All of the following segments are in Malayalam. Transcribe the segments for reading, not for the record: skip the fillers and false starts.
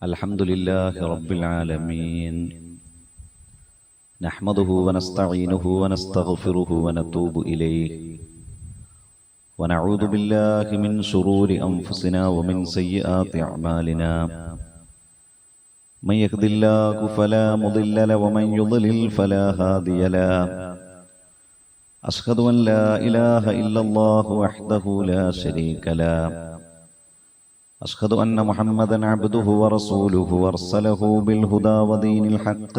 الحمد لله رب العالمين نحمده ونستعينه ونستغفره ونتوب إليه ونعوذ بالله من شرور أنفسنا ومن سيئات أعمالنا من يهد الله فلا مضل له ومن يضلل فلا هادي له أشهد أن لا إله إلا الله وحده لا شريك له أشهد أن محمدًا عبده ورسوله أرسله بالهدى ودين الحق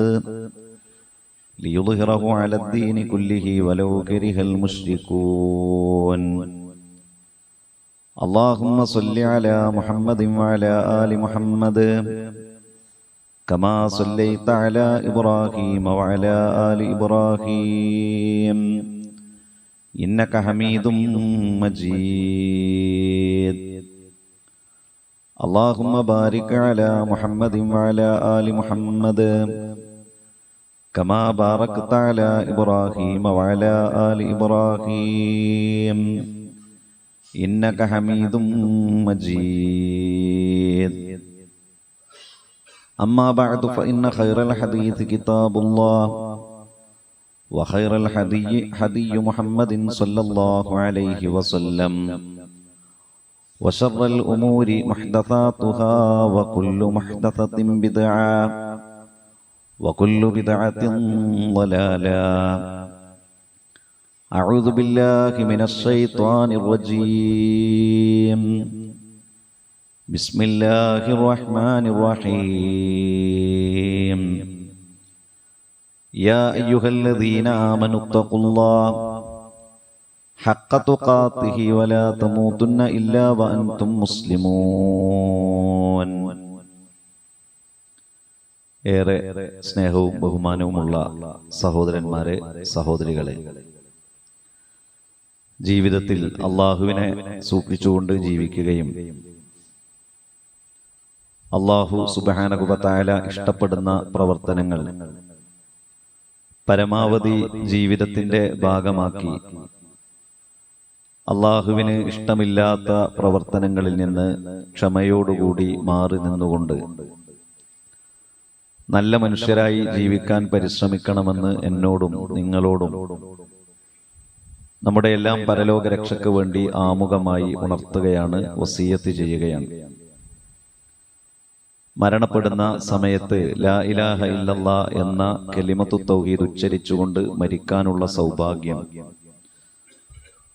ليظهره على الدين كله ولو كره المشركون اللهم صل على محمد وعلى آل محمد كما صليت على إبراهيم وعلى آل إبراهيم إنك حميد مجيد اللهم بارك على محمد وعلى آل محمد كما باركت على إبراهيم وعلى آل إبراهيم إنك حميد مجيد أما بعد فإن خير الحديث كتاب الله وخير الحدي حدي محمد صلى الله عليه وسلم وشر الأمور محدثاتها وكل محدثة بدعة وكل بدعة ضلالة أعوذ بالله من الشيطان الرجيم بسم الله الرحمن الرحيم يا أيها الذين آمنوا اتقوا الله حق تقاته ولا تموتن إلا وأنتم مسلمون. ഏറെ സ്നേഹവും ബഹുമാനവുമുള്ള സഹോദരന്മാരെ, സഹോദരികളെ, ജീവിതത്തിൽ അള്ളാഹുവിനെ സൂക്ഷിച്ചുകൊണ്ട് ജീവിക്കുകയും അള്ളാഹു സുബ്ഹാനഹു വ തആല ഇഷ്ടപ്പെടുന്ന പ്രവർത്തനങ്ങൾ പരമാവധി ജീവിതത്തിന്റെ ഭാഗമാക്കി അള്ളാഹുവിന് ഇഷ്ടമില്ലാത്ത പ്രവർത്തനങ്ങളിൽ നിന്ന് ക്ഷമയോടുകൂടി മാറി നിന്നുകൊണ്ട് നല്ല മനുഷ്യരായി ജീവിക്കാൻ പരിശ്രമിക്കണമെന്ന് എന്നോടും നിങ്ങളോടും നമ്മുടെ എല്ലാം പരലോക രക്ഷയ്ക്ക് വേണ്ടി ആമുഖമായി ഉണർത്തുകയാണ്, വസിയത്ത് ചെയ്യുകയാണ്. മരണപ്പെടുന്ന സമയത്ത് ലാ ഇലാഹ ഇല്ലല്ലാഹ് എന്ന കലിമത്തു തൗഹീദ് ഉച്ചരിച്ചുകൊണ്ട് മരിക്കാനുള്ള സൗഭാഗ്യം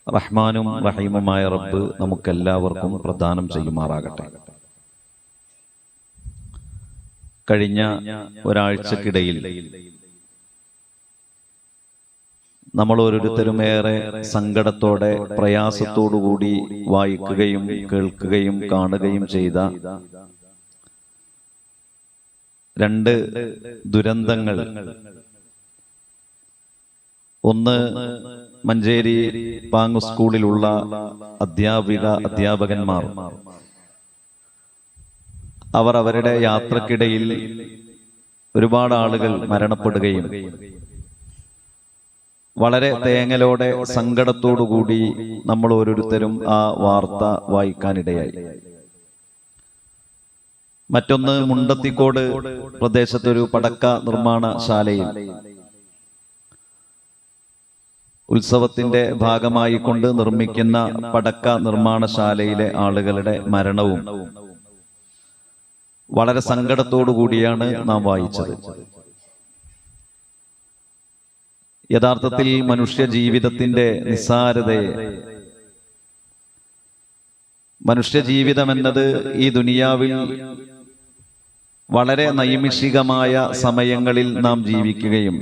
റഹ്മാനും റഹീമുമായ റബ്ബ് നമുക്കെല്ലാവർക്കും പ്രദാനം ചെയ്യുമാറാകട്ടെ. കഴിഞ്ഞ ഒരാഴ്ചക്കിടയിൽ നമ്മൾ ഓരോരുത്തരും ഏറെ സങ്കടത്തോടെ, പ്രയാസത്തോടുകൂടി വായിക്കുകയും കേൾക്കുകയും കാണുകയും ചെയ്ത രണ്ട് ദുരന്തങ്ങൾ. ഒന്ന്, മഞ്ചേരി പാങ്ങു സ്കൂളിലുള്ള അധ്യാപകന്മാർ അവർ അവരുടെ യാത്രക്കിടയിൽ ഒരുപാട് ആളുകൾ മരണപ്പെടുകയും വളരെ തേങ്ങലോടെ സങ്കടത്തോടുകൂടി നമ്മൾ ഓരോരുത്തരും ആ വാർത്ത വായിക്കാനിടയായി. മറ്റൊന്ന്, മുണ്ടത്തിക്കോട് പ്രദേശത്തൊരു പടക്ക നിർമ്മാണശാലയിൽ ഉത്സവത്തിന്റെ ഭാഗമായി കൊണ്ട് നിർമ്മിക്കുന്ന പടക്ക നിർമ്മാണശാലയിലെ ആളുകളുടെ മരണവും വളരെ സങ്കടത്തോടുകൂടിയാണ് നാം വായിച്ചത്. യഥാർത്ഥത്തിൽ മനുഷ്യ ജീവിതത്തിന്റെ നിസ്സാരതയെ, മനുഷ്യ ജീവിതം എന്നത് ഈ ദുനിയാവിൽ വളരെ നൈമിഷികമായ സമയങ്ങളിൽ നാം ജീവിക്കുകയും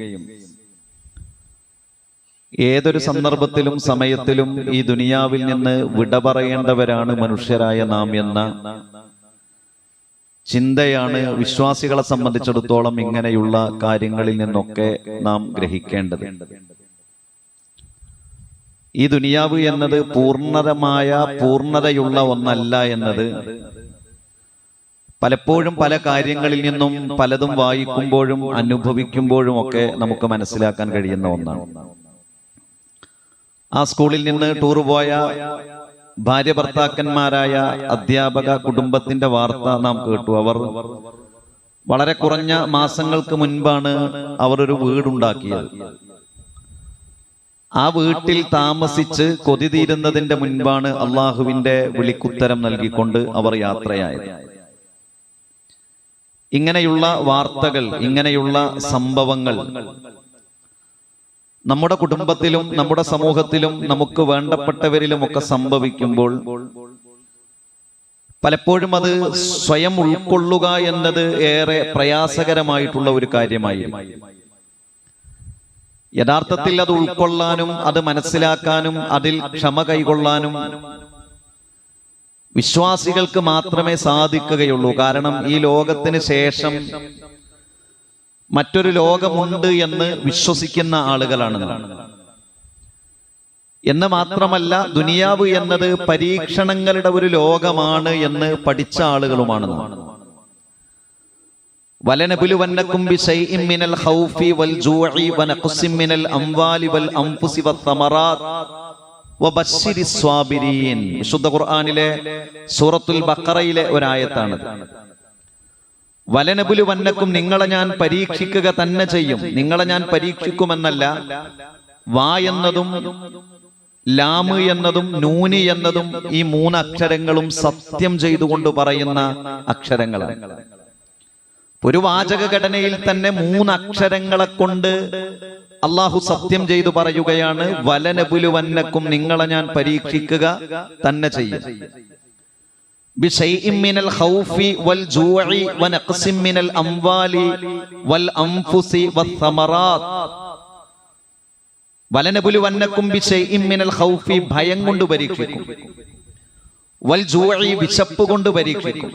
ഏതൊരു സന്ദർഭത്തിലും സമയത്തിലും ഈ ദുനിയാവിൽ നിന്ന് വിട പറയേണ്ടവരാണ് മനുഷ്യരായ നാം എന്ന ചിന്തയാണ് വിശ്വാസികളെ സംബന്ധിച്ചിടത്തോളം ഇങ്ങനെയുള്ള കാര്യങ്ങളിൽ നിന്നൊക്കെ നാം ഗ്രഹിക്കേണ്ടത്. ഈ ദുനിയാവ് എന്നത് പൂർണ്ണതയുള്ള ഒന്നല്ല എന്നത് പലപ്പോഴും പല കാര്യങ്ങളിൽ നിന്നും പലതും വായിക്കുമ്പോഴും അനുഭവിക്കുമ്പോഴും ഒക്കെ നമുക്ക് മനസ്സിലാക്കാൻ കഴിയുന്ന ഒന്നാണ്. ആ സ്കൂളിൽ നിന്ന് ടൂർ പോയ ഭാര്യ ഭർത്താക്കന്മാരായ അധ്യാപക കുടുംബത്തിന്റെ വാർത്ത നാം കേട്ടു. അവർ വളരെ കുറഞ്ഞ മാസങ്ങൾക്ക് മുൻപാണ് അവർ ഒരു വീടുണ്ടാക്കിയത്. ആ വീട്ടിൽ താമസിച്ച് കൊതി തീരുന്നതിന്റെ മുൻപാണ് അള്ളാഹുവിന്റെ വിളിക്കുത്തരം നൽകിക്കൊണ്ട് അവർ യാത്രയായത്. ഇങ്ങനെയുള്ള വാർത്തകൾ, ഇങ്ങനെയുള്ള സംഭവങ്ങൾ നമ്മുടെ കുടുംബത്തിലും നമ്മുടെ സമൂഹത്തിലും നമുക്ക് വേണ്ടപ്പെട്ടവരിലുമൊക്കെ സംഭവിക്കുമ്പോൾ പലപ്പോഴും അത് സ്വയം ഉൾക്കൊള്ളുക എന്നത് ഏറെ പ്രയാസകരമായിട്ടുള്ള ഒരു കാര്യമായി. യഥാർത്ഥത്തിൽ അത് ഉൾക്കൊള്ളാനും അത് മനസ്സിലാക്കാനും അതിൽ ക്ഷമ കൈകൊള്ളാനും വിശ്വാസികൾക്ക് മാത്രമേ സാധിക്കുകയുള്ളൂ. കാരണം ഈ ലോകത്തിന് ശേഷം മറ്റൊരു ലോകമുണ്ട് എന്ന് വിശ്വസിക്കുന്ന ആളുകളാണ്. എന്ന് മാത്രമല്ല, ദുനിയാവ് എന്നത് പരീക്ഷണങ്ങളുടെ ഒരു ലോകമാണ് എന്ന് പഠിച്ച ആളുകളുമാണ്. വലനബുലുവന്നകും ബിശൈഇൻ മിനൽ ഖൗഫി വൽ ജൂഇ വനഖ്സിൻ മിനൽ അംവാലി വൽ അൻഫുസി വസ്സമറാത്ത് വബശ്ശിരിസ് സ്വാബിരീൻ. വിശുദ്ധ ഖുർആനിലെ സൂറത്തുൽ ബഖറയിലെ ഒരു ആയത്താണ്. വലനബുലുവന്നകും, നിങ്ങളെ ഞാൻ പരീക്ഷിക്കുക തന്നെ ചെയ്യും. നിങ്ങളെ ഞാൻ പരീക്ഷിക്കുമെന്നല്ല, വാ എന്നതും ലാമ് എന്നതും നൂനി എന്നതും ഈ 3 അക്ഷരങ്ങളും സത്യം ചെയ്തുകൊണ്ട് പറയുന്ന അക്ഷരങ്ങളാണ്. ഒരു വാചക ഘടനയിൽ തന്നെ 3 അക്ഷരങ്ങളെ കൊണ്ട് അള്ളാഹു സത്യം ചെയ്തു പറയുകയാണ്, വലനബുലുവന്നകും, നിങ്ങളെ ഞാൻ പരീക്ഷിക്കുക തന്നെ ചെയ്യും. ബിശൈഇൻ മിനൽ ഖൗഫി വൽ ജൂഇ വനഖ്സിൻ മിനൽ അംവാലി വൽ അൻഫുസി വസ്സമറാത്ത്. വലനബുലുവന്നകും ബിശൈഇൻ മിനൽ ഖൗഫി, ഭയം കൊണ്ട് പരീക്ഷിക്കും. വൽ ജൂഇ, വിശപ്പ് കൊണ്ട് പരീക്ഷിക്കും.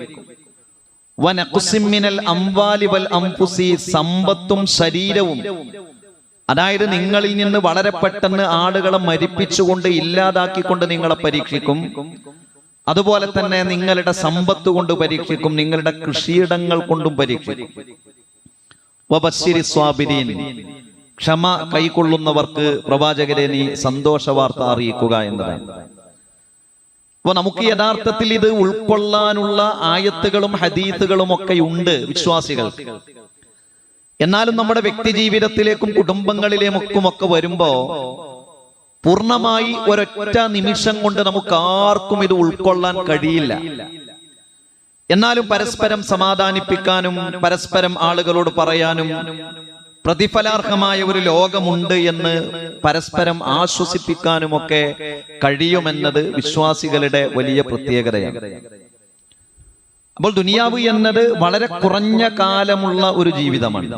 വനഖ്സിൻ മിനൽ അംവാലി വൽ അൻഫുസി, സമ്പത്തും ശരീരവും, അതായത് നിങ്ങളിൽ നിന്ന് വളരെ പെട്ടെന്ന് ആളുകളെ മരിപ്പിച്ചുകൊണ്ട് ഇല്ലാതാക്കിക്കൊണ്ട് നിങ്ങളെ പരീക്ഷിക്കും. അതുപോലെ തന്നെ നിങ്ങളുടെ സമ്പത്ത് കൊണ്ട് പരീക്ഷിക്കും, നിങ്ങളുടെ കൃഷിയിടങ്ങൾ കൊണ്ടും പരീക്ഷിക്കും. വബശ്ശിരിസ് സ്വാബിരീൻ, ക്ഷമ കൈക്കൊള്ളുന്നവർക്ക് പ്രവാചകരെ നീ സന്തോഷ വാർത്ത അറിയിക്കുക എന്നതാണ്. അപ്പൊ നമുക്ക് യഥാർത്ഥത്തിൽ ഇത് ഉൾക്കൊള്ളാനുള്ള ആയത്തുകളും ഹദീസുകളും ഒക്കെ ഉണ്ട് വിശ്വാസികൾക്ക്. എന്നാലും നമ്മുടെ വ്യക്തി ജീവിതത്തിലേക്കും കുടുംബങ്ങളിലേക്കും വരുമ്പോ പൂർണ്ണമായി ഒരൊറ്റ നിമിഷം കൊണ്ട് നമുക്ക് ആർക്കും ഇത് ഉൾക്കൊള്ളാൻ കഴിയില്ല. എന്നാലും പരസ്പരം സമാധാനിപ്പിക്കാനും പരസ്പരം ആളുകളോട് പറയാനും പ്രതിഫലാർഹമായ ഒരു ലോകമുണ്ട് എന്ന് പരസ്പരം ആശ്വസിപ്പിക്കാനുമൊക്കെ കഴിയുമെന്നത് വിശ്വാസികളുടെ വലിയ പ്രത്യേകതയാണ്. അപ്പോൾ ദുനിയാവ് എന്നത് വളരെ കുറഞ്ഞ കാലമുള്ള ഒരു ജീവിതമാണ്.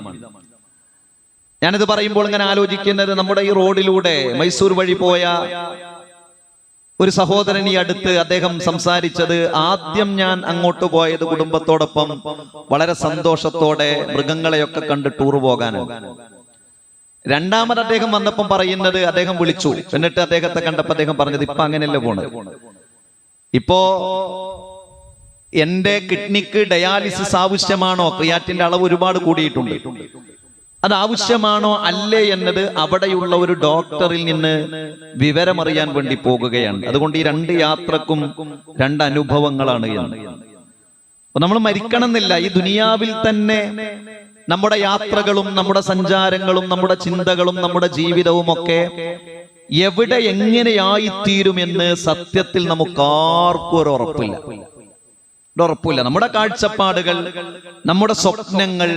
ഞാനിത് പറയുമ്പോൾ ഇങ്ങനെ ആലോചിക്കുന്നത്, നമ്മുടെ ഈ റോഡിലൂടെ മൈസൂർ വഴി പോയ ഒരു സഹോദരൻ ഈ അടുത്ത് അദ്ദേഹം സംസാരിച്ചത്, ആദ്യം ഞാൻ അങ്ങോട്ട് പോയത് കുടുംബത്തോടൊപ്പം വളരെ സന്തോഷത്തോടെ മൃഗങ്ങളെയൊക്കെ കണ്ട് ടൂർ പോകാനാണ്. രണ്ടാമത് അദ്ദേഹം വന്നപ്പം പറയുന്നത്, അദ്ദേഹം വിളിച്ചു, എന്നിട്ട് അദ്ദേഹത്തെ കണ്ടപ്പോൾ അദ്ദേഹം പറഞ്ഞത്, ഇപ്പൊ അങ്ങനെയല്ല പോണത്, ഇപ്പോ എന്റെ കിഡ്നിക്ക് ഡയാലിസിസ് ആവശ്യമാണോ, ക്രിയാറ്റിന്റെ അളവ് ഒരുപാട് കൂടിയിട്ടുണ്ട്, അത് ആവശ്യമാണോ അല്ലേ എന്നത് അവിടെയുള്ള ഒരു ഡോക്ടറിൽ നിന്ന് വിവരമറിയാൻ വേണ്ടി പോകുകയാണ്. അതുകൊണ്ട് ഈ 2 യാത്രക്കും 2 അനുഭവങ്ങളാണ് എന്ന്. അപ്പൊ നമ്മൾ മരിക്കണമെന്നില്ല, ഈ ദുനിയാവിൽ തന്നെ നമ്മുടെ യാത്രകളും നമ്മുടെ സഞ്ചാരങ്ങളും നമ്മുടെ ചിന്തകളും നമ്മുടെ ജീവിതവും ഒക്കെ എവിടെ എങ്ങനെയായിത്തീരുമെന്ന് സത്യത്തിൽ നമുക്ക് ആർക്കും ഒരു ഉറപ്പില്ല. നമ്മുടെ കാഴ്ചപ്പാടുകൾ, നമ്മുടെ സ്വപ്നങ്ങൾ,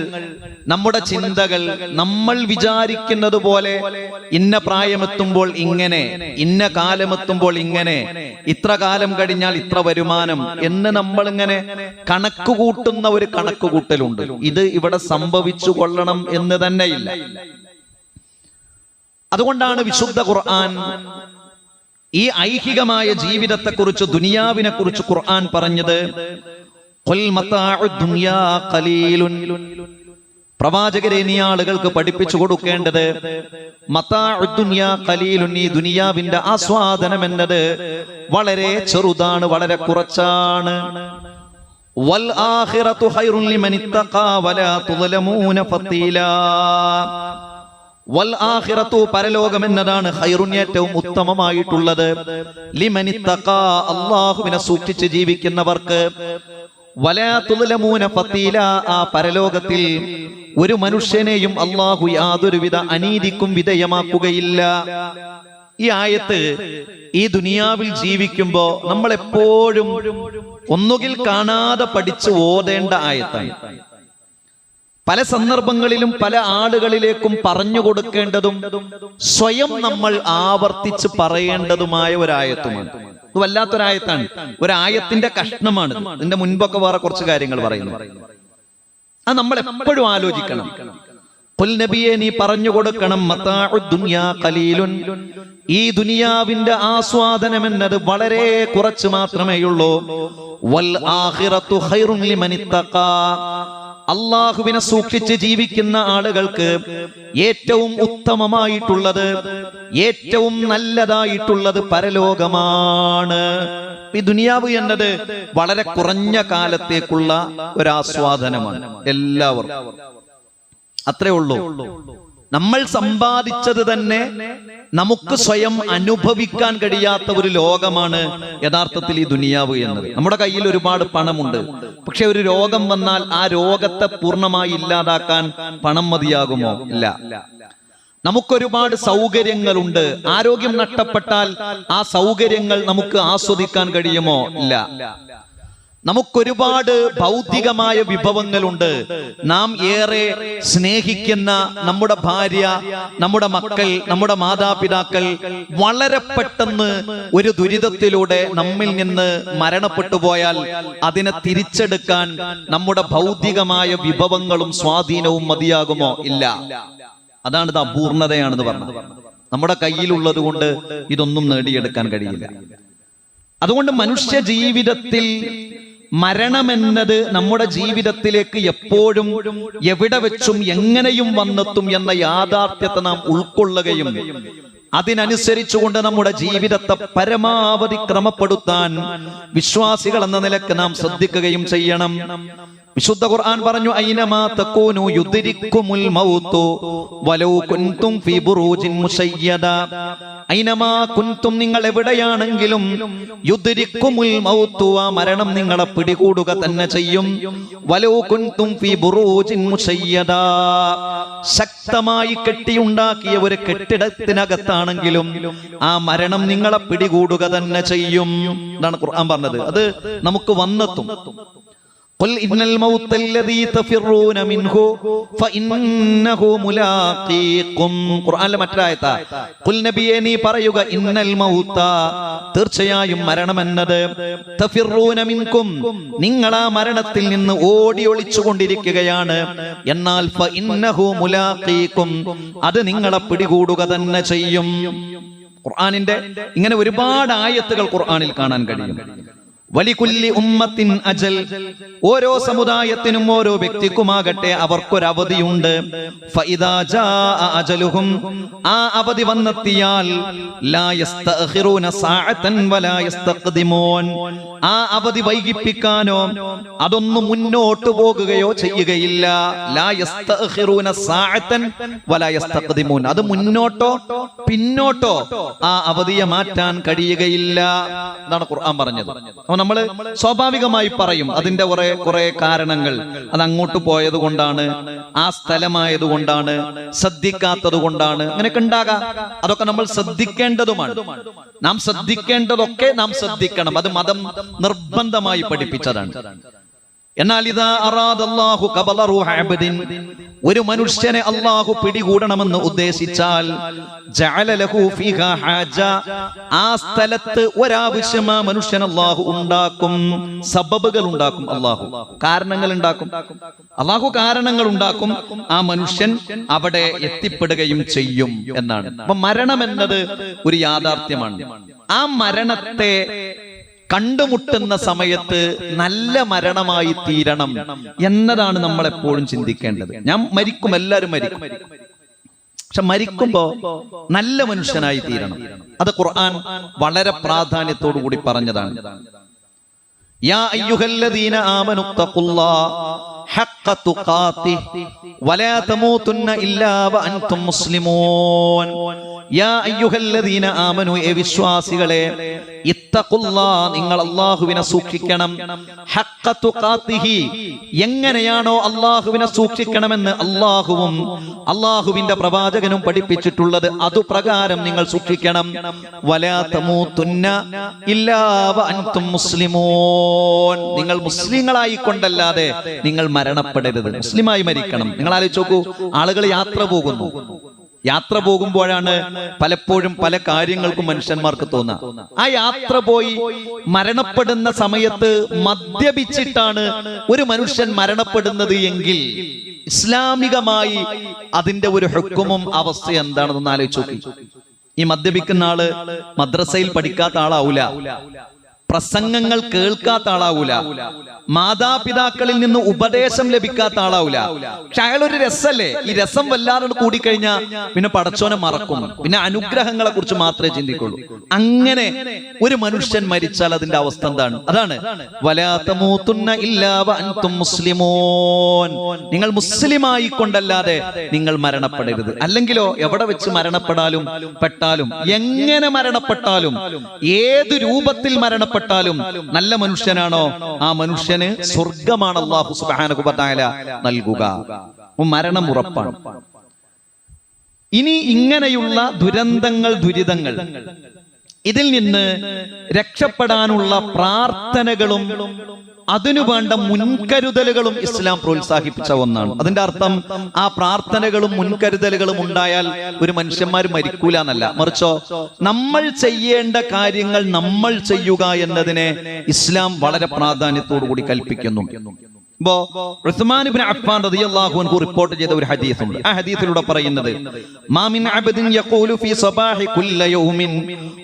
നമ്മുടെ ചിന്തകൾ, നമ്മൾ വിചാരിക്കുന്നത് പോലെ ഇന്ന പ്രായമെത്തുമ്പോൾ ഇങ്ങനെ, ഇന്ന കാലമെത്തുമ്പോൾ ഇങ്ങനെ, ഇത്ര കാലം കഴിഞ്ഞാൽ ഇത്ര വരുമാനം എന്ന് നമ്മളിങ്ങനെ കണക്കുകൂട്ടുന്ന ഒരു കണക്കുകൂട്ടലുണ്ട്. ഇത് ഇവിടെ സംഭവിച്ചു കൊള്ളണം എന്ന് തന്നെയില്ല. അതുകൊണ്ടാണ് വിശുദ്ധ ഖുർആൻ ഈ ഐഹികമായ ജീവിതത്തെക്കുറിച്ച്, ദുനിയാവിനെ കുറിച്ച് ഖുർആൻ പറഞ്ഞത്, പ്രവാചകരെ നീ ആളുകൾക്ക് പഠിപ്പിച്ചു കൊടുക്കേണ്ടത്, ഈ ദുനിയാവിന്റെ ആസ്വാദനം എന്നത് വളരെ ചെറുതാണ്, വളരെ കുറച്ചാണ്. വൽ ആഖിറതു ഖൈറുൻ ലിമൻ ഇത്തഖാ വലാ തുളമൂന ഫതീലാ. വൽ ആഖിറത്തു പരലോകം എന്നതാണ് ഖൈറുൻ ഏറ്റവും ഉത്തമമായിട്ടുള്ളത് ലിമനിത്തഖാ അല്ലാഹുവിനെ സൂക്ഷിച്ച് ജീവിക്കുന്നവർക്ക്. വലാ തുദ്ലമൂന ഫതീല ആ പരലോകത്തിൽ ഒരു മനുഷ്യനെയും അല്ലാഹു യാതൊരുവിധ അനീതിക്കും വിധേയമാക്കുകയില്ല. ഈ ആയത്ത് ഈ ദുനിയാവിൽ ജീവിക്കുമ്പോ നമ്മൾ എപ്പോഴും ഒന്നുകിൽ കാണാതെ പഠിച്ച് ഓതേണ്ട ആയത്താണ്. പല സന്ദർഭങ്ങളിലും പല ആളുകളിലേക്കും പറഞ്ഞു കൊടുക്കേണ്ടതും സ്വയം നമ്മൾ ആവർത്തിച്ച് പറയേണ്ടതുമായ ഒരായത്തുമാണ്. ഇത് വല്ലാത്തൊരായത്താണ്, ഒരായത്തിന്റെ കഷ്ണമാണ്. ഇതിന്റെ മുൻപൊക്കെ വേറെ കുറച്ച് കാര്യങ്ങൾ പറയുന്നു. അത് നമ്മൾ എപ്പോഴും ആലോചിക്കണം. ഖുൽ നബിയെ നീ പറഞ്ഞു കൊടുക്കണം, മതാഉദ് ദുനിയാ ഖലീലുൻ, ഈ ദുനിയാവിന്റെ ആസ്വാദനം എന്നത് വളരെ കുറച്ച് മാത്രമേയുള്ളൂ. വൽ ആഖിറത്തു ഖൈറുൻ ലിമനിത്തഖാ, അള്ളാഹുവിനെ സൂക്ഷിച്ച് ജീവിക്കുന്ന ആളുകൾക്ക് ഏറ്റവും ഉത്തമമായിട്ടുള്ളത്, ഏറ്റവും നല്ലതായിട്ടുള്ളത് പരലോകമാണ്. ഈ ദുനിയാവ് എന്നത് വളരെ കുറഞ്ഞ കാലത്തേക്കുള്ള ഒരാസ്വാദനമാണ്. എല്ലാവർക്കും അത്രേ ഉള്ളൂ. നമ്മൾ സമ്പാദിച്ചത് തന്നെ നമുക്ക് സ്വയം അനുഭവിക്കാൻ കഴിയാത്ത ഒരു ലോകമാണ് യഥാർത്ഥത്തിൽ ഈ ദുനിയാവ് എന്നത്. നമ്മുടെ കയ്യിൽ ഒരുപാട് പണമുണ്ട്, പക്ഷെ ഒരു രോഗം വന്നാൽ ആ രോഗത്തെ പൂർണ്ണമായി ഇല്ലാതാക്കാൻ പണം മതിയാകുമോ? ഇല്ല. നമുക്കൊരുപാട് സൗകര്യങ്ങളുണ്ട്, ആരോഗ്യം നഷ്ടപ്പെട്ടാൽ ആ സൗകര്യങ്ങൾ നമുക്ക് ആസ്വദിക്കാൻ കഴിയുമോ? ഇല്ല. നമുക്കൊരുപാട് ഭൗതികമായ വിഭവങ്ങളുണ്ട്. നാം ഏറെ സ്നേഹിക്കുന്ന നമ്മുടെ ഭാര്യ, നമ്മുടെ മക്കൾ, നമ്മുടെ മാതാപിതാക്കൾ വളരെ പെട്ടെന്ന് ഒരു ദുരിതത്തിലൂടെ നമ്മിൽ നിന്ന് മരണപ്പെട്ടു പോയാൽ അതിനെ തിരിച്ചെടുക്കാൻ നമ്മുടെ ഭൗതികമായ വിഭവങ്ങളും സ്വാധീനവും മതിയാകുമോ? ഇല്ല. അതാണ് ഇത് അപൂർണതയാണെന്ന് പറഞ്ഞത്. നമ്മുടെ കയ്യിലുള്ളത് കൊണ്ട് ഇതൊന്നും നേടിയെടുക്കാൻ കഴിയില്ല. അതുകൊണ്ട് മനുഷ്യ ജീവിതത്തിൽ മരണമെന്നത് നമ്മുടെ ജീവിതത്തിലേക്ക് എപ്പോഴും എവിടെ വെച്ചും എങ്ങനെയും വന്നെത്തും എന്ന യാഥാർത്ഥ്യത്തെ നാം ഉൾക്കൊള്ളുകയും അതിനനുസരിച്ചുകൊണ്ട് നമ്മുടെ ജീവിതത്തെ പരമാവധി ക്രമപ്പെടുത്താൻ വിശ്വാസികൾ എന്ന നിലക്ക് നാം ശ്രദ്ധിക്കുകയും ചെയ്യണം. വിശുദ്ധ ഖുർആൻ പറഞ്ഞു, ഐനമാ തകൂനു യുദ്രിക്കുമുൽ മൗതു വലൗ കുൻതും ഫീ ബുറൂജിൻ മുശയ്യദ. ഐനമാ കുൻതും, നിങ്ങൾ എവിടെയാണെങ്കിലും, യുദ്രിക്കുമുൽ മൗതു, ആ മരണം നിങ്ങളെ പിടികൂടുക തന്നെ ചെയ്യും. വലൗ കുൻതും ഫീ ബുറൂജിൻ മുശയ്യദ, ശക്തമായി കെട്ടിയുണ്ടാക്കിയ ഒരു കെട്ടിടത്തിനകത്താണെങ്കിലും ആ മരണം നിങ്ങളെ പിടികൂടുക തന്നെ ചെയ്യും. എന്നാണ് ഖുർആൻ പറഞ്ഞത്. അത് നമുക്ക് വന്നെത്തും. ഖുൽ ഇന്നൽ മൗത അല്ലദീ തഫിറൂന മിൻഹു ഫഇന്നഹു മുലാഖീകും. ഖുർആനിലെ മറ്റൊരായത്ത്, ഖുൽ നബിയേ നീ പറയുക, ഇന്നൽ മൗത, തീർച്ചയായും മരണമെന്നത്, തഫിറൂന മിൻകും, നിങ്ങൾ ആ മരണത്തിൽ നിന്ന് ഓടി ഒളിച്ചുകൊണ്ടിരിക്കുകയാണ്. എന്നാൽ ഫഇന്നഹു മുലാഖീകും, അത് നിങ്ങളെ പിടികൂടുക തന്നെ ചെയ്യും. ഖുർആനിന്റെ ഇങ്ങനെ ഒരുപാട് ആയത്തുകൾ ഖുർആനിൽ കാണാൻ കഴിയും. വലികുല്ലി ഉമ്മത്തിൻ അജൽ, ഓരോ സമുദായത്തിനും ഓരോ വ്യക്തിക്കുമാകട്ടെ അവർക്കൊരവധിയുണ്ട്. ഫഇദാ ജാഅ അജലുഹും, ആ അവധി വന്നെത്തിയാൽ ലാ യസ്തഅഖിറൂന സഅതൻ വലാ യസ്തഖ്ദിമൂൻ, ആ അവധി വൈകിപ്പിക്കാനോ അതൊന്നു മുന്നോട്ട് പോകുകയോ ചെയ്യുകയില്ല. ലാ യസ്തഅഖിറൂന സഅതൻ വലാ യസ്തഖ്ദിമൂൻ, അത് മുന്നോട്ടോ പിന്നോട്ടോ ആ അവധിയെ മാറ്റാൻ കഴിയുകയില്ല എന്നാണ് ഖുർആൻ പറഞ്ഞത്. നമ്മൾ സ്വാഭാവികമായി പറയും അതിന്റെ കുറെ കാരണങ്ങൾ, അത് അങ്ങോട്ട് പോയത് കൊണ്ടാണ്, ആ സ്ഥലമായത് കൊണ്ടാണ്, ശ്രദ്ധിക്കാത്തത് കൊണ്ടാണ്, അങ്ങനെയൊക്കെ ഉണ്ടാകാം. അതൊക്കെ നമ്മൾ ശ്രദ്ധിക്കേണ്ടതുമാണ്. നാം ശ്രദ്ധിക്കേണ്ടതൊക്കെ നാം ശ്രദ്ധിക്കണം. അത് മതം നിർബന്ധമായി പഠിപ്പിച്ചതാണ്. എന്നാൽ ഇതാ അറാദല്ലാഹു ഖബല റൂഹ അബ്ദിൻ, ഒരു മനുഷ്യനെ അല്ലാഹു പിടികൂടണമെന്ന് ഉദ്ദേശിച്ചാൽ ജഅല ലഹു ഫീഹാ ഹാജ, ആ സ്ഥലത്ത് ഒരാവശ്യം ആ മനുഷ്യൻ അല്ലാഹു ഉണ്ടാക്കും. സബബുകൾ ഉണ്ടാക്കും, അല്ലാഹു കാരണങ്ങൾ ഉണ്ടാക്കും. അല്ലാഹു കാരണങ്ങൾ ഉണ്ടാക്കും, ആ മനുഷ്യൻ അവിടെ എത്തിപ്പെടുകയും ചെയ്യും എന്നാണ്. അപ്പൊ മരണം എന്നത് ഒരു യാഥാർത്ഥ്യമാണ്. ആ മരണത്തെ കണ്ടുമുട്ടുന്ന സമയത്ത് നല്ല മരണമായി തീരണം എന്നതാണ് നമ്മൾ എപ്പോഴും ചിന്തിക്കേണ്ടത്. ഞാൻ മരിക്കും, എല്ലാവരും മരിക്കും, പക്ഷെ മരിക്കുമ്പോ നല്ല മനുഷ്യനായി തീരണം. അത് ഖുർആൻ വളരെ പ്രാധാന്യത്തോടു കൂടി പറഞ്ഞതാണ്. യാ അയ്യുഹല്ലദീന ആമനു തഖുല്ലാഹ്, ഹഖ്ഖ തുഖാതിഹി വലാ തമൂതുന്ന ഇല്ലാ വഅൻതും മുസ്ലിമൂൻ. യാ അയ്യുഹല്ലദീന ആമനു, ഏ വിശ്വാസികളെ, ഇത്തഖുല്ലാഹ്, നിങ്ങൾ അല്ലാഹുവിനെ സൂക്ഷിക്കണം. ഹഖ്ഖ തുഖാതിഹി, എങ്ങനെയാണോ അല്ലാഹുവിനെ സൂക്ഷിക്കണമെന്ന് അല്ലാഹുവും അല്ലാഹുവിന്റെ പ്രവാചകനും പഠിപ്പിച്ചിട്ടുള്ളത് അതുപ്രകാരം നിങ്ങൾ സൂക്ഷിക്കണം. വലാ തമൂതുന്ന ഇല്ലാ വഅൻതും മുസ്ലിമൂൻ, നിങ്ങൾ മുസ്ലിങ്ങളായിക്കൊണ്ടല്ലാതെ നിങ്ങൾ മരണപ്പെടരുത്. മുസ്ലിമായി മരിക്കണം. നിങ്ങൾ ആലോചിച്ച് നോക്കൂ, ആളുകൾ യാത്ര പോകുന്നു. യാത്ര പോകുമ്പോഴാണ് പലപ്പോഴും പല കാര്യങ്ങൾക്കും മനുഷ്യന്മാർക്ക് തോന്നുക. ആ യാത്ര പോയി മരണപ്പെടുന്ന സമയത്ത് മദ്യപിച്ചിട്ടാണ് ഒരു മനുഷ്യൻ മരണപ്പെടുന്നത് എങ്കിൽ ഇസ്ലാമികമായി അതിന്റെ ഒരു ഹുക്കുമും അവസ്ഥ എന്താണെന്ന് ആലോചിച്ച് നോക്കി. ഈ മദ്യപിക്കുന്ന ആള് മദ്രസയിൽ പഠിക്കാത്ത ആളാവൂല, പ്രസംഗങ്ങൾ കേൾക്കാത്ത ആളാവൂല, മാതാപിതാക്കളിൽ നിന്ന് ഉപദേശം ലഭിക്കാത്ത ആളാവൂല. പക്ഷെ അയാളൊരു രസല്ലേ, ഈ രസം വല്ലാതെ കൂടിക്കഴിഞ്ഞാൽ പിന്നെ പടച്ചോനെ മറക്കും, പിന്നെ അനുഗ്രഹങ്ങളെ കുറിച്ച് മാത്രമേ ചിന്തിക്കുള്ളൂ. അങ്ങനെ ഒരു മനുഷ്യൻ മരിച്ചാൽ അതിന്റെ അവസ്ഥ എന്താണ്? അതാണ് വലാ തമൂതുന്ന ഇല്ലാ വഅൻതും മുസ്ലിമൂൻ, നിങ്ങൾ മുസ്ലിമായി കൊണ്ടല്ലാതെ നിങ്ങൾ മരണപ്പെടരുത്. അല്ലെങ്കിലോ എവിടെ വെച്ച് മരണപ്പെട്ടാലും എങ്ങനെ മരണപ്പെട്ടാലും ഏത് രൂപത്തിൽ മരണപ്പെട്ടാലും നല്ല മനുഷ്യനാണോ ആ മനുഷ്യന് സ്വർഗമാണ് അല്ലാഹു സുബ്ഹാനഹു വ തആല നൽകുക. മരണം ഉറപ്പാണ്. ഇനി ഇങ്ങനെയുള്ള ദുരിതങ്ങൾ ഇതിൽ നിന്ന് രക്ഷപ്പെടാനുള്ള പ്രാർത്ഥനകളും അതിനു വേണ്ട മുൻകരുതലുകളും ഇസ്ലാം പ്രോത്സാഹിപ്പിച്ച ഒന്നാണ്. അതിന്റെ അർത്ഥം ആ പ്രാർത്ഥനകളും മുൻകരുതലുകളും ഉണ്ടായാൽ ഒരു മനുഷ്യന്മാർ മരിക്കൂല എന്നല്ല, മറിച്ചോ നമ്മൾ ചെയ്യേണ്ട കാര്യങ്ങൾ നമ്മൾ ചെയ്യുക എന്നതിനെ ഇസ്ലാം വളരെ പ്രാധാന്യത്തോടു കൂടി കൽപ്പിക്കുന്നു. ഇപ്പോ ഉസ്മാൻ ഇബ്നു അഫ്ഫാൻ റളിയല്ലാഹു അൻഹു റിപ്പോർട്ട് ചെയ്ത ഒരു ഹദീസ് ഉണ്ട്. ആ ഹദീസിലൂടെ പറയുന്നത്, മാ മിൻ അബ്ദിൻ യഖൂലു ഫീ സബാഹി കുല്ല യൗമിൻ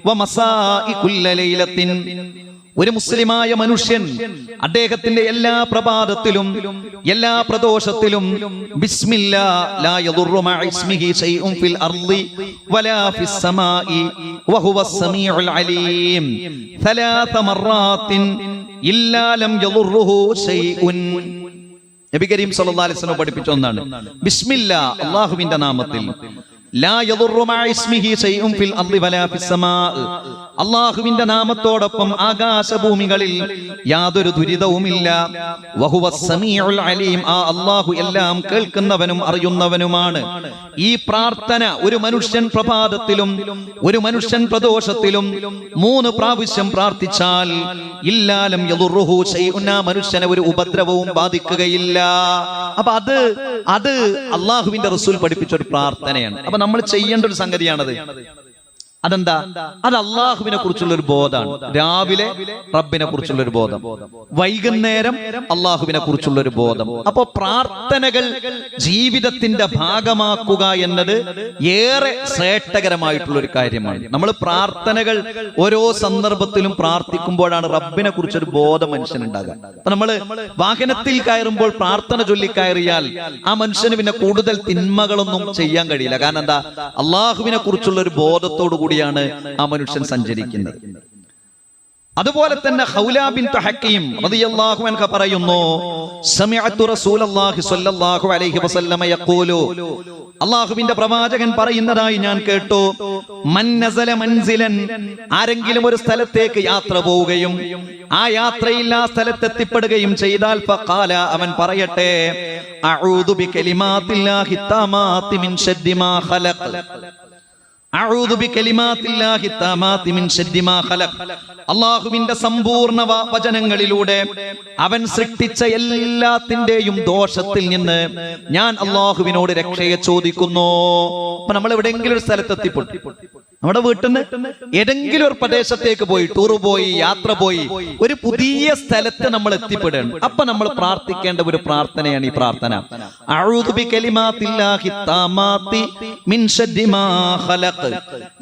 വ മസാഇ കുല്ല ലൈലത്തിൻ, ഒരു മുസ്ലിമായ മനുഷ്യൻ അദ്ദേഹത്തിന്റെ എല്ലാ പ്രഭാതത്തിലും എല്ലാ പ്രദോഷത്തിലും ബിസ്മില്ലാ ലാ യദുറു മഅ ഇസ്മിഹി ശൈഉൻ ഫിൽ അർളി വലാ ഫിസ് സമാഇ വഹുവസ് സമീഉൽ അലീം ثلاث مرات ഇല്ലാ ലം യദുറുഹു ശൈഉൻ. നബി കരീം സല്ലല്ലാഹു അലൈഹി വസല്ലം പഠിപ്പിച്ച ഒന്നാണ് ബിസ്മില്ലാ, അല്ലാഹുവിന്റെ നാമത്തിൽ, ലാ യദുറു മഅ ഇസ്മിഹി ശൈഉൻ ഫിൽ അർളി വലാ ഫിസ് സമാഇ, അല്ലാഹുവിന്റെ നാമത്തോടൊപ്പം ആകാശഭൂമികളിൽ യാതൊരു ദുരിതവുമില്ല. വഹുവസ് സമീഉൽ അലീം, ആ അല്ലാഹു എല്ലാം കേൾക്കുന്നവനും അറിയുന്നവനുമാണ്. ഈ പ്രാർത്ഥന ഒരു മനുഷ്യൻ പ്രഭാതത്തിലും ഒരു മനുഷ്യൻ പ്രദോഷത്തിലും 3 പ്രാവശ്യം പ്രാർത്ഥിച്ചാൽ ഇല്ലാ ലം യദുറുഹു ശൈഉൻ, ആ മനുഷ്യനെ ഒരു ഉപദ്രവവും ബാധിക്കുകയില്ല. അപ്പൊ അത് അല്ലാഹുവിന്റെ റസൂൽ പഠിപ്പിച്ച ഒരു പ്രാർത്ഥനയാണ്. അപ്പൊ നമ്മൾ ചെയ്യേണ്ട ഒരു സംഗതിയാണത്. അതെന്താ? അത് അള്ളാഹുവിനെ കുറിച്ചുള്ള ഒരു ബോധമാണ്. രാവിലെ റബ്ബിനെ കുറിച്ചുള്ള ഒരു ബോധം, വൈകുന്നേരം അള്ളാഹുവിനെ കുറിച്ചുള്ള ഒരു ബോധം. അപ്പോ പ്രാർത്ഥനകൾ ജീവിതത്തിന്റെ ഭാഗമാക്കുക എന്നത് ഏറെ ശ്രേഷ്ഠകരമായിട്ടുള്ള ഒരു കാര്യമാണ്. നമ്മൾ പ്രാർത്ഥനകൾ ഓരോ സന്ദർഭത്തിലും പ്രാർത്ഥിക്കുമ്പോഴാണ് റബ്ബിനെ കുറിച്ചൊരു ബോധം മനുഷ്യനുണ്ടാകുക. അപ്പൊ നമ്മള് വാഹനത്തിൽ കയറുമ്പോൾ പ്രാർത്ഥന ചൊല്ലി കയറിയാൽ ആ മനുഷ്യന് പിന്നെ കൂടുതൽ തിന്മകളൊന്നും ചെയ്യാൻ കഴിയില്ല. കാരണം എന്താ? അള്ളാഹുവിനെ കുറിച്ചുള്ള ഒരു ബോധത്തോടു കൂടിയാണ് ആ മനുഷ്യൻ സഞ്ചരിക്കുന്നത്. അതുപോലെ തന്നെ ഖൗലാ ബിൻത് ഹക്കീം റളിയല്ലാഹു അൻഹ പറയുന്നു, സമിഅതു റസൂലല്ലാഹി സ്വല്ലല്ലാഹു അലൈഹി വസല്ലമ യഖൂലു, അല്ലാഹുവിന്റെ പ്രവാചകൻ പറയുന്നതായി ഞാൻ കേട്ടു, മൻ നസല മൻസിലൻ, ആരെങ്കിലും ഒരു സ്ഥലത്തേക്ക് യാത്ര പോവുകയും ആ യാത്രയിൽ ആ സ്ഥലത്തെത്തിപ്പെടുകയും ചെയ്താൽ ഫഖാല, അവൻ പറയട്ടെ, അഊദു ബികലിമാത്തില്ലാഹി തമാത്തി മിൻ ശദ്ദി മാ ഖലഖ്, അഊദു ബികലിമാത്തില്ലാഹി തമാത്തി മിൻ ശദ്ദി മാ ഖലഖ്, അല്ലാഹുവിന്റെ സമ്പൂർണ്ണ വചനങ്ങളിലൂടെ അവൻ സൃഷ്ടിച്ച എല്ലാത്തിന്റെയും ദോഷത്തിൽ നിന്ന് ഞാൻ അല്ലാഹുവിനോട് രക്ഷയെ ചോദിക്കുന്നു. അപ്പൊ നമ്മൾ എവിടെയെങ്കിലും ഒരു സ്ഥലത്തെത്തിപ്പെട്ടു, നമ്മുടെ വീട്ടിൽ നിന്ന് ഏതെങ്കിലും ഒരു പ്രദേശത്തേക്ക് പോയി, ടൂർ പോയി, യാത്ര പോയി, ഒരു പുതിയ സ്ഥലത്ത് നമ്മൾ എത്തിപ്പെടുകയാണ്. അപ്പൊ നമ്മൾ പ്രാർത്ഥിക്കേണ്ട ഒരു പ്രാർത്ഥനയാണ് ഈ പ്രാർത്ഥന, അഊദു ബികലിമാത്തില്ലാഹി തമാത്തി മിൻ ശദ്ദി മാ ഖലഖ്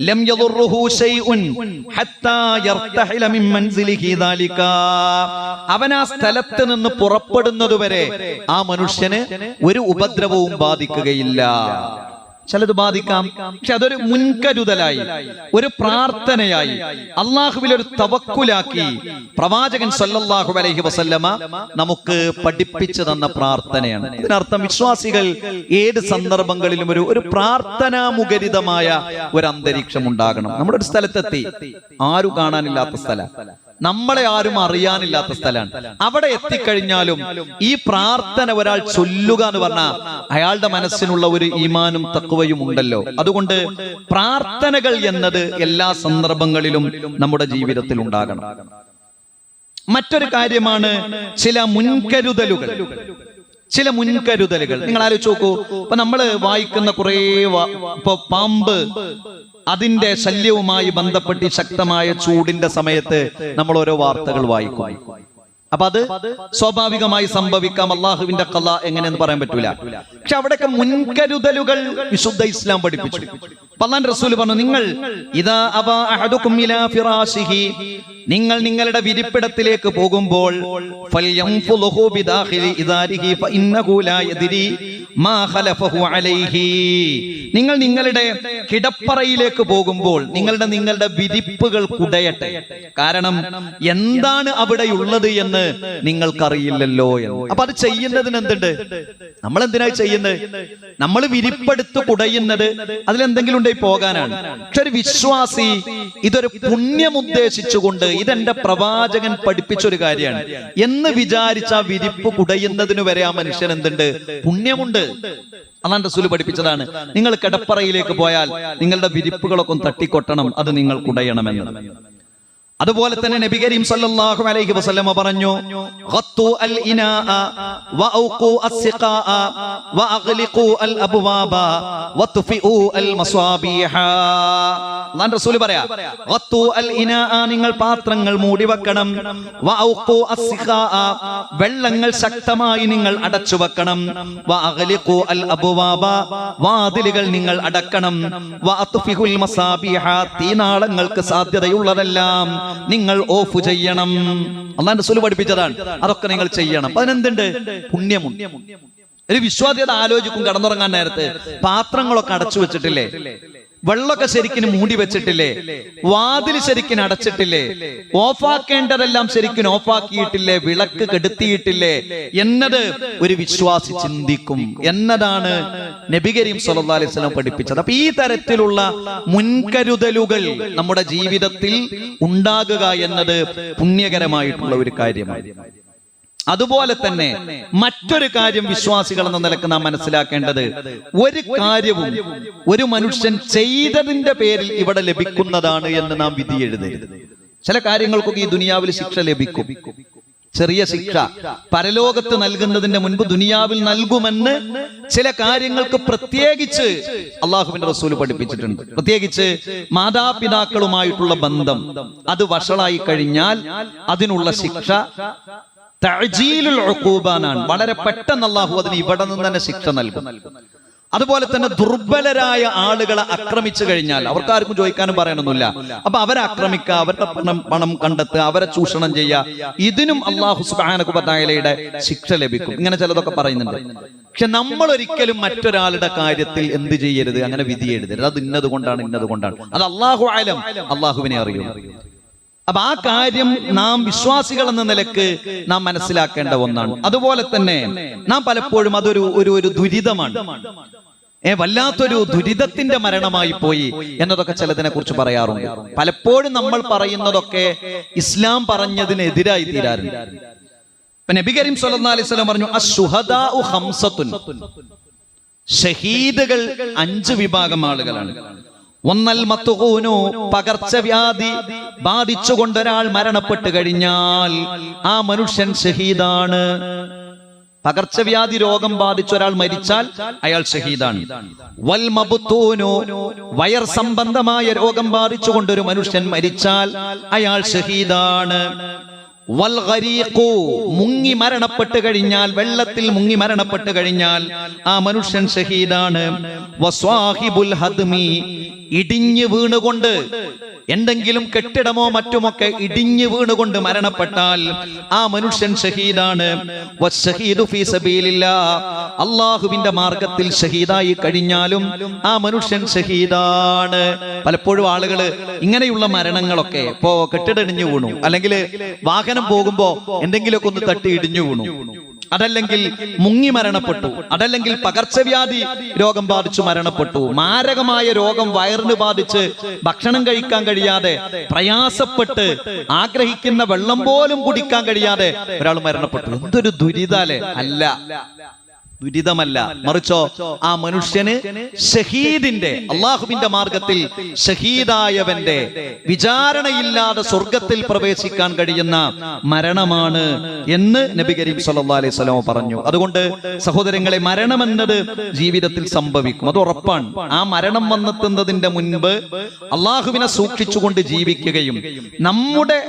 ലം യദുറുഹു ശൈഉൻ ഹത്താ യർതഹില മിൻ മൻസിലിഹി ദാലിക. അവൻ ആ സ്ഥലത്ത് നിന്ന് പുറപ്പെടുന്നതുവരെ ആ മനുഷ്യന് ഒരു ഉപദ്രവവും ബാധിക്കുകയില്ല. ചിലത് ബാധിക്കാം. പക്ഷെ അതൊരു മുൻകരുതലായി, ഒരു പ്രാർത്ഥനയായി, അള്ളാഹുവിൽ ഒരു തവക്കുലാക്കി പ്രവാചകൻ സല്ലല്ലാഹു അലൈഹി വസല്ലമ നമുക്ക് പഠിപ്പിച്ചു തന്ന പ്രാർത്ഥനയാണ്. ഇതിനർത്ഥം വിശ്വാസികൾ ഏത് സന്ദർഭങ്ങളിലും ഒരു പ്രാർത്ഥനാമുഖരിതമായ ഒരു അന്തരീക്ഷം ഉണ്ടാകണം. നമ്മുടെ ഒരു സ്ഥലത്തെത്തി, ആരും കാണാനില്ലാത്ത സ്ഥലം, നമ്മളെ ആരും അറിയാനില്ലാത്ത സ്ഥലമാണ്. അവിടെ എത്തിക്കഴിഞ്ഞാലും ഈ പ്രാർത്ഥന ഒരാൾ ചൊല്ലുക എന്ന് പറഞ്ഞാൽ അയാളുടെ മനസ്സിനുള്ള ഒരു ഈമാനും തഖ്വയും ഉണ്ടല്ലോ. അതുകൊണ്ട് പ്രാർത്ഥനകൾ എന്നത് എല്ലാ സന്ദർഭങ്ങളിലും നമ്മുടെ ജീവിതത്തിൽ ഉണ്ടാകണം. മറ്റൊരു കാര്യമാണ് ചില മുൻകരുതലുകൾ. നിങ്ങൾ ആലോചിച്ച് നോക്കൂ. ഇപ്പൊ നമ്മൾ വായിക്കുന്ന കുറേ ഇപ്പൊ പാമ്പ്, അതിന്റെ ശല്യവുമായി ബന്ധപ്പെട്ട് ശക്തമായ ചൂടിന്റെ സമയത്ത് നമ്മൾ ഓരോ വാർത്തകൾ വായിക്കും. അപ്പൊ അത് സ്വാഭാവികമായി സംഭവിക്കാം. അള്ളാഹുവിന്റെ ഖള എങ്ങനെയെന്ന് പറയാൻ പറ്റൂല. പക്ഷെ അവിടെയൊക്കെ മുൻകരുതലുകൾ വിശുദ്ധ ഇസ്ലാം പഠിപ്പിച്ചു. അല്ലാഹുവിന്റെ റസൂൽ പറഞ്ഞു, നിങ്ങൾ നിങ്ങളുടെ വിരിപ്പിടത്തിലേക്ക് പോകുമ്പോൾ നിങ്ങൾ നിങ്ങളുടെ കിടപ്പറയിലേക്ക് പോകുമ്പോൾ നിങ്ങളുടെ വിരിപ്പുകൾ കുടയട്ടെ. കാരണം എന്താണ് അവിടെയുള്ളത് എന്ന് നിങ്ങൾക്കറിയില്ലല്ലോ എന്ന്. അപ്പൊ അത് ചെയ്യുന്നതിന് എന്തുണ്ട്? നമ്മൾ എന്തിനായി ചെയ്യുന്നത്? നമ്മൾ വിരിപ്പെടുത്ത് കുടയുന്നത് അതിലെന്തെങ്കിലും ഉണ്ടെങ്കിൽ പോകാനാണ്. പക്ഷെ ഒരു വിശ്വാസി ഇതൊരു പുണ്യം ഉദ്ദേശിച്ചുകൊണ്ട്, ഇതെന്റെ പ്രവാചകൻ പഠിപ്പിച്ചൊരു കാര്യമാണ് എന്ന് വിചാരിച്ച ആ വിരിപ്പ് കുടയുന്നതിന് വരെ ആ മനുഷ്യൻ എന്തുണ്ട്? പുണ്യമുണ്ട്. അല്ലാഹുവിന്റെ റസൂൽ പഠിപ്പിച്ചതാണ്, നിങ്ങൾ കിടപ്പറയിലേക്ക് പോയാൽ നിങ്ങളുടെ വിരിപ്പുകളൊക്കെ തട്ടിക്കൊട്ടണം, അത് നിങ്ങൾ കുടയണമെന്ന്. അതുപോലെ തന്നെ നബി കരീം സല്ലല്ലാഹു അലൈഹി വസല്ലമ പറഞ്ഞു, ഖത്തു അൽ ഇനാഅ വഅഖു അസ്സിഖാഅ വഅഗ്ലിഖു അൽ അബ്വാബ വത്ഫിഉ അൽ മസ്വാബിഹ. അല്ലാഹുവിന്റെ റസൂൽ പറയാ, ഖത്തു അൽ ഇനാഅ, നിങ്ങൾ പാത്രങ്ങൾ മൂടി വെക്കണം. വഅഖു അസ്സിഖാഅ, വെള്ളങ്ങൾ ശക്തമായി നിങ്ങൾ അടച്ചു വെക്കണം. വഅഗ്ലിഖു അൽ അബ്വാബ, വാതിലുകൾ നിങ്ങൾ അടക്കണം. വഅത്ഫിഉ അൽ മസാബിഹ, തീനാളങ്ങൾക്ക് സാധ്യതയുള്ളതെല്ലാം നിങ്ങൾ ഓഫ് ചെയ്യണം. അല്ലാഹുവിന്റെ റസൂൽ പഠിപ്പിച്ചതാണ്. അതൊക്കെ നിങ്ങൾ ചെയ്യണം. അതിനെന്തുണ്ട്? പുണ്യമുണ്ട്. ഒരു വിശ്വാസിയുടെ ആലോചിക്കും, കടന്നുറങ്ങാൻ നേരത്ത് പാത്രങ്ങളൊക്കെ അടച്ചു വെച്ചിട്ടില്ലേ, വെള്ളമൊക്കെ ശരിക്കും മൂടി വെച്ചിട്ടില്ലേ, വാതിൽ ശരിക്കും അടച്ചിട്ടില്ലേ, ഓഫാക്കേണ്ടതെല്ലാം ശരിക്കും ഓഫാക്കിയിട്ടില്ലേ, വിളക്ക് കെടുത്തിയിട്ടില്ലേ എന്നത് ഒരു വിശ്വാസി ചിന്തിക്കും എന്നതാണ് നബി കരീം സല്ലല്ലാഹു അലൈഹി വസല്ലം പഠിപ്പിച്ചത്. അപ്പൊ ഈ തരത്തിലുള്ള മുൻകരുതലുകൾ നമ്മുടെ ജീവിതത്തിൽ ഉണ്ടാകുക എന്നത് പുണ്യകരമായിട്ടുള്ള ഒരു കാര്യമാണ്. അതുപോലെ തന്നെ മറ്റൊരു കാര്യം വിശ്വാസികൾ എന്ന നിലക്ക് നാം മനസ്സിലാക്കേണ്ടത്, ഒരു കാര്യവും ഒരു മനുഷ്യൻ ചെയ്തതിന്റെ പേരിൽ ഇവിടെ ലഭിക്കുന്നതാണ് എന്ന് നാം വിധി എഴുതരുത്. ചില കാര്യങ്ങൾക്കൊക്കെ ഈ ദുനിയാവിൽ ശിക്ഷ ലഭിക്കും. ചെറിയ ശിക്ഷ പരലോകത്ത് നൽകുന്നതിന്റെ മുൻപ് ദുനിയാവിൽ നൽകുമെന്ന് ചില കാര്യങ്ങൾക്ക് പ്രത്യേകിച്ച് അള്ളാഹുവിന്റെ റസൂൽ പഠിപ്പിച്ചിട്ടുണ്ട്. പ്രത്യേകിച്ച് മാതാപിതാക്കളുമായിട്ടുള്ള ബന്ധം അത് വഷളായി കഴിഞ്ഞാൽ അതിനുള്ള ശിക്ഷ തഅജീലുൽ ഉഖൂബാനാണ്. വളരെ പെട്ടെന്ന് അല്ലാഹു അതിന് ഇവിടെ നിന്ന് തന്നെ ശിക്ഷ നൽകും. അതുപോലെ തന്നെ ദുർബലരായ ആളുകളെ ആക്രമിച്ചു കഴിഞ്ഞാൽ അവർക്കാർക്കും ചോദിക്കാനും പറയാനൊന്നുമില്ല. അപ്പൊ അവരെ ആക്രമിക്കുക, അവരുടെ പണം കണ്ടെത്തുക, അവരെ ചൂഷണം ചെയ്യുക, ഇതിനും അല്ലാഹു സുബ്ഹാനഹു വ തആലയുടെ ശിക്ഷ ലഭിക്കും. ഇങ്ങനെ ചിലതൊക്കെ പറയുന്നുണ്ട്. പക്ഷെ നമ്മൾ ഒരിക്കലും മറ്റൊരാളുടെ കാര്യത്തിൽ എന്ത് ചെയ്യരുത്, അങ്ങനെ വിധി എഴുതരുത്. അത് ഇന്നത് കൊണ്ടാണ്. അത് അല്ലാഹു അലം, അല്ലാഹുവിനെ അറിയും. അപ്പൊ ആ കാര്യം നാം വിശ്വാസികൾ എന്ന നിലക്ക് നാം മനസ്സിലാക്കേണ്ട ഒന്നാണ്. അതുപോലെ തന്നെ നാം പലപ്പോഴും അതൊരു ഒരു ദുരിതമാണ്, വല്ലാത്തൊരു ദുരിതത്തിന്റെ മരണമായി പോയി എന്നതൊക്കെ ചിലതിനെ കുറിച്ച് പറയാറുണ്ട്. പലപ്പോഴും നമ്മൾ പറയുന്നതൊക്കെ ഇസ്ലാം പറഞ്ഞതിനെതിരായി തീരാറുണ്ട്. നബി കരീം സല്ലല്ലാഹു അലൈഹി വസല്ലം പറഞ്ഞു, അശ്ശുഹദാഉ ഖംസത്തുൻ, ഷഹീദുകൾ 5 വിഭാഗം ആളുകളാണ്. ഒന്നൽ മത്ഖൂനു, പകർച്ചവ്യാധി ബാധിച്ചുകൊണ്ടൊരാൾ മരണപ്പെട്ടു കഴിഞ്ഞാൽ ആ മനുഷ്യൻ ഷഹീദാണ്. പകർച്ചവ്യാധി രോഗം ബാധിച്ച ഒരാൾ മരിച്ചാൽ അയാൾ ഷഹീദാണ്. വൽ മബ്തൂനു, വയർ സംബന്ധമായ രോഗം ബാധിച്ചുകൊണ്ട് ഒരു മനുഷ്യൻ മരിച്ചാൽ അയാൾ ഷഹീദാണ്. വൽ ഗരീഖു, മുങ്ങി മരണപ്പെട്ടു കഴിഞ്ഞാൽ, വെള്ളത്തിൽ മുങ്ങി മരണപ്പെട്ടു കഴിഞ്ഞാൽ ആ മനുഷ്യൻ ഷഹീദാണ്. വസ്വാഹിബുൽ ഹദ്മി, ഇടിഞ്ഞു വീണുകൊണ്ട് എന്തെങ്കിലും കെട്ടിടമോ മറ്റുമൊക്കെ ഇടിഞ്ഞു വീണുകൊണ്ട് മരണപ്പെട്ടാൽ ആ മനുഷ്യൻ ഷഹീദാണ്. വശഹീദു ഫീ സബീലില്ലാഹ്, അല്ലാഹുവിന്റെ മാർഗത്തിൽ ഷഹീദായി കഴിഞ്ഞാലും ആ മനുഷ്യൻ ഷഹീദാണ്. പലപ്പോഴും ആളുകൾ ഇങ്ങനെയുള്ള മരണങ്ങളൊക്കെ, ഇപ്പോ കെട്ടിടം ഇടിഞ്ഞു വീണു, അല്ലെങ്കിൽ വാഹനം പോകുമ്പോ എന്തെങ്കിലുമൊക്കെ ഒന്ന് തട്ടി ഇടിഞ്ഞു വീണു, അതല്ലെങ്കിൽ മുങ്ങി മരണപ്പെട്ടു, അതല്ലെങ്കിൽ പകർച്ചവ്യാധി രോഗം ബാധിച്ചു മരണപ്പെട്ടു, മാരകമായ രോഗം വയറിന് ബാധിച്ച് ഭക്ഷണം കഴിക്കാൻ കഴിയാതെ പ്രയാസപ്പെട്ട് ആഗ്രഹിക്കുന്ന വെള്ളം പോലും കുടിക്കാൻ കഴിയാതെ ഒരാൾ മരണപ്പെട്ടു. എന്തൊരു ദുരിതാലേ! അല്ല, ദുരിതമല്ല, മറിച്ചോ ആ മനുഷ്യന് ഷഹീദിന്റെ, അള്ളാഹുവിന്റെ മാർഗത്തിൽ ഷഹീദായവന്റെ വിചാരണയില്ലാതെ സ്വർഗത്തിൽ പ്രവേശിക്കാൻ കഴിയുന്ന മരണമാണ് എന്ന് നബി കരീം സല്ലല്ലാഹു അലൈഹി വസല്ലം പറഞ്ഞു. അതുകൊണ്ട് സഹോദരങ്ങളെ, മരണമെന്നത് ജീവിതത്തിൽ സംഭവിക്കും, അത് ഉറപ്പാണ്. ആ മരണം വന്നെത്തുന്നതിന്റെ മുൻപ് അള്ളാഹുവിനെ സൂക്ഷിച്ചുകൊണ്ട് ജീവിക്കുകയും നമ്മുടെ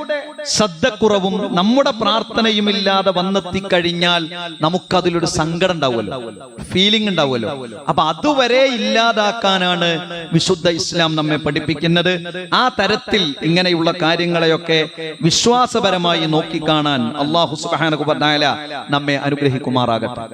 ശ്രദ്ധക്കുറവും നമ്മുടെ പ്രാർത്ഥനയും ഇല്ലാതെ വന്നെത്തിക്കഴിഞ്ഞാൽ നമുക്കതിലൊരു സങ്കടം ഉണ്ടാവും, ഫീലിംഗ് ഉണ്ടാവുമല്ലോ. അപ്പൊ അതുവരെ ഇല്ലാതാക്കാനാണ് വിശുദ്ധ ഇസ്ലാം നമ്മെ പഠിപ്പിക്കുന്നത്. ആ തരത്തിൽ ഇങ്ങനെയുള്ള കാര്യങ്ങളെയൊക്കെ വിശ്വാസപരമായി നോക്കിക്കാണാൻ അല്ലാഹു സുബ്ഹാനഹു വ തആല നമ്മെ അനുഗ്രഹിക്കുമാറാകട്ടെ.